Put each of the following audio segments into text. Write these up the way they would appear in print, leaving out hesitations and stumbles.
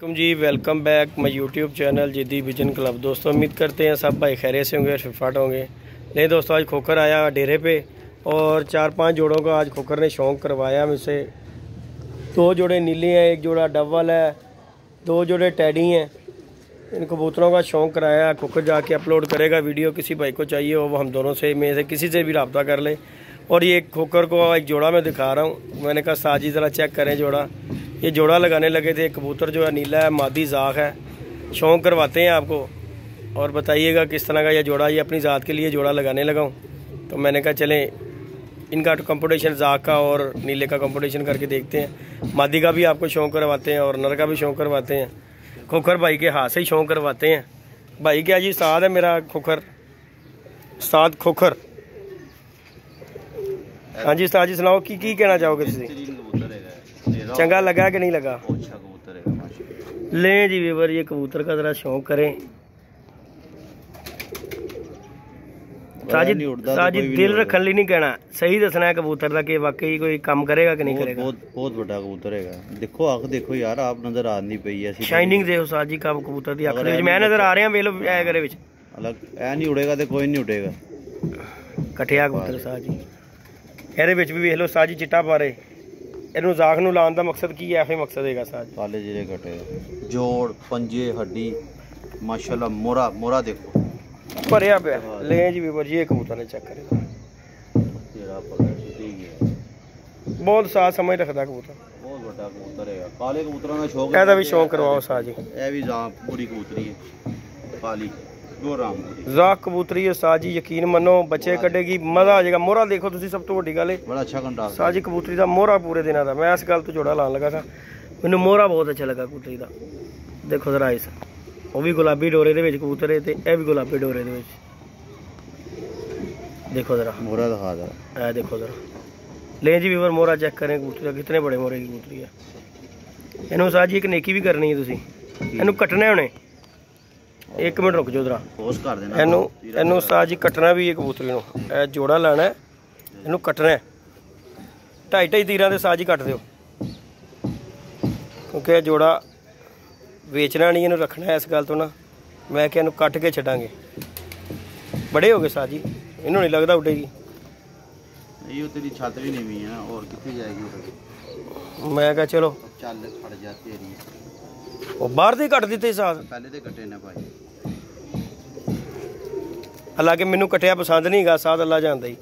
Ji welcome back my YouTube channel Ziddi vision club. दोस्तों उम्मीद करते हैं सब भाई खैरियत से होंगे, फिटफाट होंगे। नहीं दोस्तों, आज खोखर आया डेरे पे और 4-5 जोड़ों का आज खोखर ने शौक़ करवाया मुझसे। 2 जोड़े नीले हैं, 1 जोड़ा डबल है, 2 जोड़े टैडी हैं। इन कबूतरों का शौक़ कराया। खोखर जाके अपलोड करेगा वीडियो, किसी भाई को चाहिए हो वो हम दोनों से में से किसी से भी रब्ता कर ले। और ये खोखर को एक जोड़ा मैं दिखा रहा हूँ। मैंने कहा साजी ज़रा चेक करें जोड़ा। ये जोड़ा लगाने लगे थे। कबूतर जो है नीला है, मादी ज़ाख है। शौक़ करवाते हैं आपको और बताइएगा किस तरह का ये जोड़ा। ये अपनी ज़ात के लिए जोड़ा लगाने लगा हूँ, तो मैंने कहा चलें इनका कंपटीशन ज़ाख का और नीले का कंपटीशन करके देखते हैं। मादी का भी आपको शौक़ करवाते हैं और नर का भी शौक़ करवाते हैं। खोखर भाई के हाथ से ही शौक़ करवाते हैं। भाई क्या जी उस्ताद है मेरा खोखर, उस्ताद खोखर। हाँ जी उस्ताद जी सुनाओ की कहना चाहोगे तुम? चंगा लगा कि नहीं लगा? लें जी व्यूअर, ये कबूतर का जरा शौक करें। साजी दिल रखने लिए नहीं कहना, सही दसना है कबूतर का कि वाकई कोई काम करेगा कि नहीं करेगा। बहुत बड़ा कबूतर है। देखो आंख देखो यार, आप नजर आनी पई है। शाइनिंग देखो साजी का कबूतर दी अख दे मैं नजर आ रहा वेलो ऐ करे विच अलग ऐ नहीं उड़ेगा ते कोई नहीं उड़ेगा। कठिया कबूतर साजी ਇਹਦੇ ਵਿੱਚ ਵੀ ਵੇਖ ਲਓ ਸਾਜੀ ਚਿੱਟਾ ਪਾਰੇ। ਇਹਨੂੰ ਜ਼ਾਖ ਨੂੰ ਲਾਉਣ ਦਾ ਮਕਸਦ ਕੀ ਹੈ? ਐਫੇ ਮਕਸਦ ਹੈਗਾ ਸਾਜੀ। ਕਾਲੇ ਜਿਹੜੇ ਘਟੇ ਜੋੜ ਪੰਜੇ ਹੱਡੀ ਮਾਸ਼ਾਅੱਲਾ ਮੋਰਾ ਦੇਖੋ ਭਰਿਆ ਪਿਆ। ਲੈ ਜੀ ਵੀਰ ਜੀ, ਇਹ ਕਬੂਤਰ ਨੇ ਚੈੱਕ ਕਰੇ ਤੇਰਾ ਪਤਾ ਸੁਤੀ ਗਿਆ। ਬਹੁਤ ਸਾਥ ਸਮਝ ਰੱਖਦਾ ਕਬੂਤਰ, ਬਹੁਤ ਵੱਡਾ ਕਬੂਤਰ ਹੈਗਾ। ਕਾਲੇ ਕਬੂਤਰਾਂ ਦਾ ਸ਼ੌਕ, ਇਹਦਾ ਵੀ ਸ਼ੌਕ ਕਰਵਾਓ ਸਾਜੀ। ਇਹ ਵੀ ਜ਼ਾਂ ਪੂਰੀ ਕਬੂਤਰੀ ਹੈ ਕਾਲੀ ਜ਼ਾਖ ਕਬੂਤਰੀ ਹੈ ਸਾਜੀ। ਯਕੀਨ ਮੰਨੋ ਬੱਚੇ ਕੱਢੇਗੀ, ਮਜ਼ਾ ਆ ਜਾਏਗਾ। ਮੋਹਰਾ ਦੇਖੋ ਤੁਸੀਂ, ਸਭ ਤੋਂ ਵੱਡੀ ਗੱਲ ਹੈ ਬੜਾ ਅੱਛਾ ਕੰਟਰਾਸਟ ਸਾਜੀ ਕਬੂਤਰੀ ਦਾ ਮੋਹਰਾ ਪੂਰੇ ਦਿਨਾਂ ਦਾ। ਮੈਂ ਇਸ ਗੱਲ ਤੋਂ ਜੋੜਾ ਲਾਉਣ ਲੱਗਾ ਸਾਂ, ਮੈਨੂੰ ਮੋਹਰਾ ਬਹੁਤ ਅੱਛਾ ਲੱਗਾ ਕਬੂਤਰੀ ਦਾ। ਦੇਖੋ ਜ਼ਰਾ ਇਸ, ਉਹ ਵੀ ਗੁਲਾਬੀ ਡੋਰੇ ਦੇ ਵਿੱਚ ਕਬੂਤਰ ਹੈ ਤੇ ਇਹ ਵੀ ਗੁਲਾਬੀ ਡੋਰੇ ਦੇ ਵਿੱਚ। ਦੇਖੋ ਜ਼ਰਾ ਮੋਹਰਾ ਦਿਖਾ ਜ਼ਰਾ, ਇਹ ਦੇਖੋ ਜ਼ਰਾ। ਲੈ ਜੀ ਵੀਰ ਮੋਹਰਾ ਚੈੱਕ ਕरें कबूतरी का, कितने बड़े मोहरे की कबूतरी है। ਇਹਨੂੰ ਸਾਜੀ ਇੱਕ ਨੇਕੀ ਵੀ ਕਰਨੀ ਹੈ ਤੁਸੀਂ, ਇਹਨੂੰ ਕੱਟਣਾ ਹੁਣੇ। 1 ਮਿੰਟ रुक जाओ जरा, पोस्ट कर देना। ਇਹਨੂੰ ਸਾਜੀ ਕੱਟਣਾ ਵੀ ਹੈ ਕਬੂਤਰੀ ਨੂੰ। ਇਹ ਜੋੜਾ ਲਾਣਾ, ਇਹਨੂੰ ਕੱਟਣਾ। 2.5 ਤੀਰਾਂ ਦੇ ਸਾਜੀ ਕੱਟ ਦਿਓ, ਕਿਉਂਕਿ ਇਹ ਜੋੜਾ ਵੇਚਣਾ ਨਹੀਂ, ਇਹਨੂੰ ਰੱਖਣਾ। ਇਸ ਗੱਲ ਤੋਂ ਨਾ ਮੈਂ ਕਿ ਇਹਨੂੰ ਕੱਟ ਕੇ ਛੱਡਾਂਗੇ। ਬੜੇ ਹੋ ਗਏ ਸਾਜੀ, ਇਹਨੂੰ ਨਹੀਂ ਲੱਗਦਾ ਉੱਡੇਗੀ। ਇਹ ਤੇਰੀ ਛੱਤ ਵੀ ਨਹੀਂ ਵੀ ਹੈ, ਹੋਰ ਕਿੱਥੇ ਜਾਏਗੀ? ਮੈਂ ਕਿਹਾ ਚਲੋ ਚੱਲ ਫੜ ਜਾ ਤੇਰੀ। ਉਹ ਬਾਹਰ ਦੇ ਕੱਟ ਦਿੱਤੇ ਸਾਥ, ਪਹਿਲੇ ਤੇ ਕੱਟੇ ਨੇ ਭਾਈ। ਹਾਲਾਂਕਿ ਮੈਨੂੰ ਕੱਟਿਆ ਪਸੰਦ ਨਹੀਂ ਹੈਗਾ ਸਾਥ, ਅੱਲਾ ਜਾਣਦਾ ਹੀ।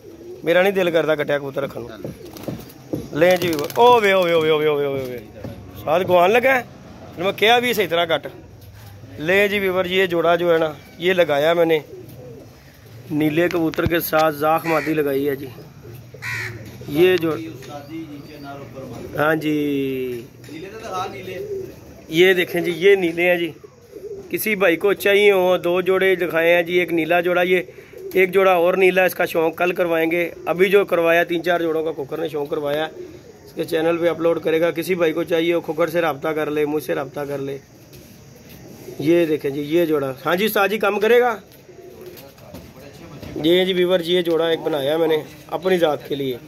ਮੇਰਾ ਨਹੀਂ ਦਿਲ ਕਰਦਾ ਕੱਟਿਆ ਕਬੂਤਰ ਰੱਖਣ ਨੂੰ। ਲੈ ਜੀ ਉਹ ਵੇ ਵੇ ਸਾਥ ਗਵਾਨ लगा। मैं क्या भी सही तरह कट। ले जी व्यूअर, ये जोड़ा जो है ना ये लगाया मैंने नीले कबूतर के साथ। ज़ाख मादी लगाई है जी। ये जो हाँ जी ये देखें जी, ये नीले हैं जी। किसी भाई को चाहिए हो 2 जोड़े दिखाए हैं जी। एक नीला जोड़ा, ये एक जोड़ा और नीला। इसका शौक़ कल करवाएंगे। अभी जो करवाया 3-4 जोड़ों का खोखर ने शौक़ करवाया, इसके चैनल पे अपलोड करेगा। किसी भाई को चाहिए हो खोखर से रब्ता कर ले, मुझसे रब्ता कर ले। ये देखें जी ये जोड़ा। हाँ जी साजी काम करेगा। ये जी व्यूअर जी, ये जोड़ा एक बनाया मैंने अपनी ज़ात के लिए।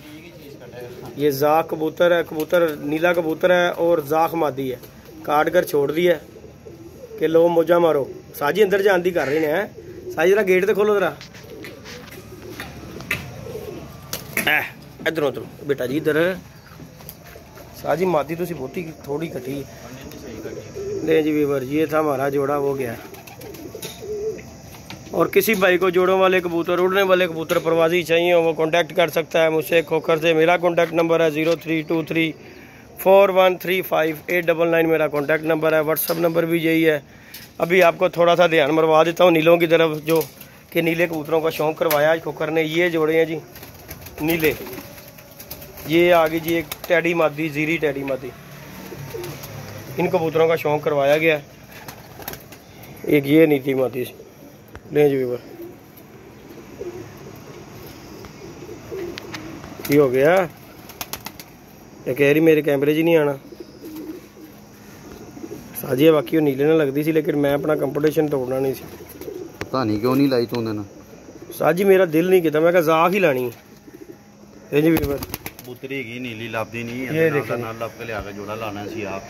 ये ज़ाख कबूतर है, कबूतर नीला कबूतर है और ज़ाख मादी है। काट कर छोड़ दिया कि लो मौजा मारो। साजी अंदर जान दी कर रहे हैं। साजी जरा गेट तो खोलो जरा। इधरों उधरों बेटा जी इधर। साजी मादी तो बहुती थोड़ी कटी। ले जी व्यूअर, ये था हमारा जोड़ा, वो गया। और किसी भाई को जोड़ों वाले कबूतर, उड़ने वाले कबूतर परवाजी चाहिए हो वो कांटेक्ट कर सकता है मुझसे खोखर से। मेरा कांटेक्ट नंबर है 0323413589 मेरा कांटेक्ट नंबर है। व्हाट्सअप नंबर भी यही है। अभी आपको थोड़ा सा ध्यान मरवा देता हूँ नीलों की तरफ, जो कि नीले कबूतरों का शौक़ करवाया आज खोखर ने। ये जोड़े हैं जी नीले। ये आ गई जी एक टैडी मादी, जीरी टैडी मादी। इन कबूतरों का शौक़ करवाया गया। एक ये नीली मादी। ले जी व्यूअर, ये हो गया। ये कह रही मेरे कैमरे 'च ही नहीं आना। साजी बाकी वो नीले ना लगती सी, लेकिन मैं अपना कंपटीशन तोड़ना नहीं सी। पता नहीं क्यों नहीं लाई तू उन्हें। साजी मेरा दिल नहीं किया, मैं कहा ज़ाख ही लानी है। जी व्यूअर कबूतरी की नीली लाभदी नहीं है, ये देखिए ना लाभ के लिए आगे जोड़ा लाना सी आप।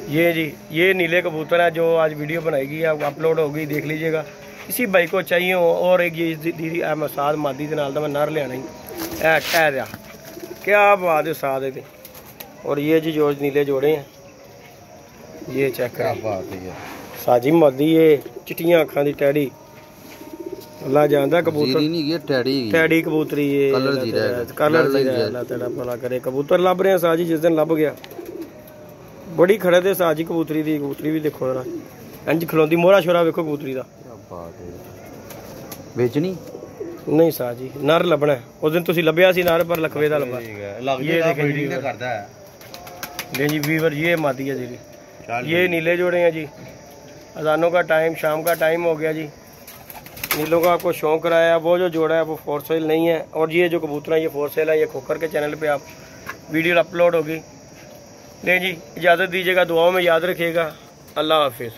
ये जी ये नीले कबूतर है जो आज वीडियो बनाएगी अपलोड होगी, देख लीजिएगा। किसी भाई को चाहिए हो और एक ये दीदी मैं साथ मादी के नाल मैं नर लिया दिया क्या बात है साथ है। और ये जी जो नीले जोड़े हैं ये चेक कर बात है साजी मादी ये चिट्टियां अखां दी टैडी अल्लाह जानदा कबूतर नहीं ये टैडी कबूतरी ये कलर अल्लाह तेरा भला करे। कबूतर लभ रहे हैं साजी जिस दिन लभ गया बड़ी खड़े थे साजी कबूतरी दी। कबूतरी भी देखो जरा इंज खलोंदी मोहरा शोरा वेखो कबूतरी दा बेचनी नहीं साजी नर लभना है। उस दिन तुसी लभया सी नर पर लखवे दा लभा ये देखें जी करदा है ले जी वीवर ये मादी है जी। ये नीले जोड़े हैं जी। अजानों का टाइम शाम का टाइम हो गया जी। नीलों का आपको शौक कराया वो जो जोड़ा है वो फॉर सेल नहीं है। और ये जो कबूतर है ये फॉर सेल है। ये खोकर के चैनल पे आप वीडियो अपलोड होगी। नहीं जी इजाज़त दीजिएगा, दुआओं में याद रखिएगा। अल्लाह हाफिज़।